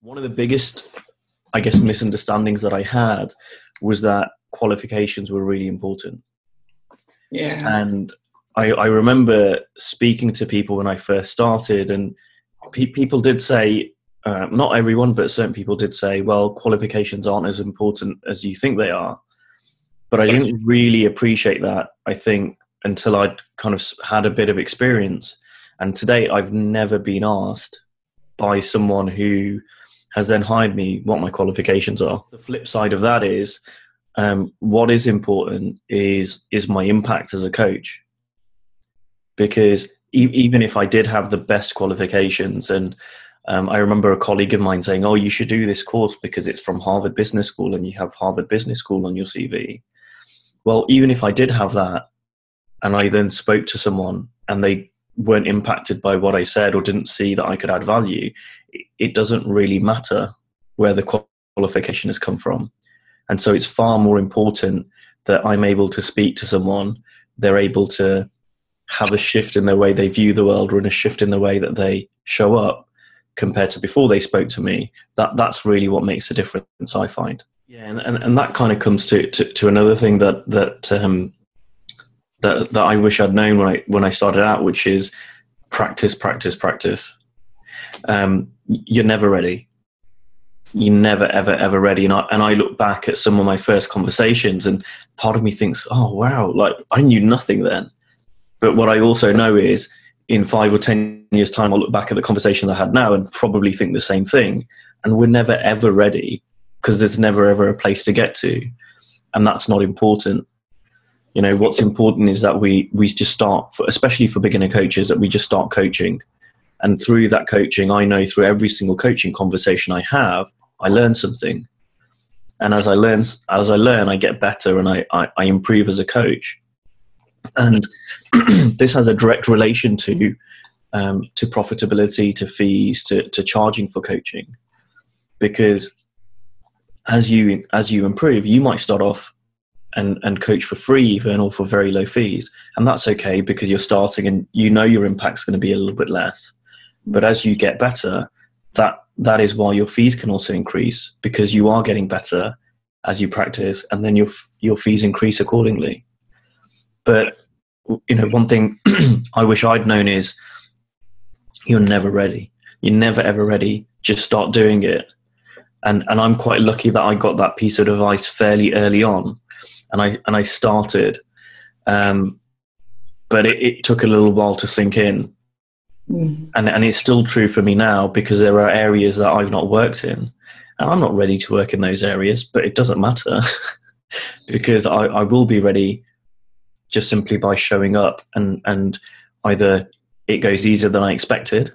One of the biggest, I guess, misunderstandings that I had was that qualifications were really important. Yeah. And I remember speaking to people when I first started, and people did say, not everyone, but certain people did say, well, qualifications aren't as important as you think they are. But I didn't really appreciate that, I think, until I'd kind of had a bit of experience. And today I've never been asked by someone who has then hired me what my qualifications are. The flip side of that is, what is important is my impact as a coach. Because even if I did have the best qualifications, and I remember a colleague of mine saying, oh, you should do this course because it's from Harvard Business School and you have Harvard Business School on your CV. Well, even if I did have that, and I then spoke to someone and they weren't impacted by what I said or didn't see that I could add value, it doesn't really matter where the qualification has come from. And so it's far more important that I'm able to speak to someone, they're able to have a shift in the way they view the world, or in a shift in the way that they show up compared to before they spoke to me. That's really what makes a difference, I find. Yeah, and that kind of comes to another thing that I wish I'd known when I started out, which is practice. You're never ready. You're never, ever ready. And I look back at some of my first conversations, and part of me thinks, oh, wow, like I knew nothing then. But what I also know is in 5 or 10 years' time, I'll look back at the conversation I had now and probably think the same thing. And we're never, ever ready, because there's never, ever a place to get to. And that's not important. You know, what's important is that we just start, especially for beginner coaches, that we just start coaching. And through that coaching, I know through every single coaching conversation I have, I learn something. And as I learn, I get better, and I improve as a coach. And this has a direct relation to profitability, to fees, to charging for coaching. Because as you improve, you might start off and coach for free even, or for very low fees. And that's okay, because you're starting and you know your impact's going to be a little bit less. But as you get better, that is why your fees can also increase, because you are getting better as you practice, and then your fees increase accordingly. But, you know, one thing I wish I'd known is you're never ready. You're never, ever ready. Just start doing it. And I'm quite lucky that I got that piece of advice fairly early on. And I started. But it took a little while to sink in. Mm. And it's still true for me now, because there are areas that I've not worked in. And I'm not ready to work in those areas, but it doesn't matter because I will be ready just simply by showing up, and either it goes easier than I expected,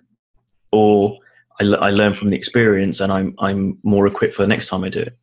or I learn from the experience and I'm more equipped for the next time I do it.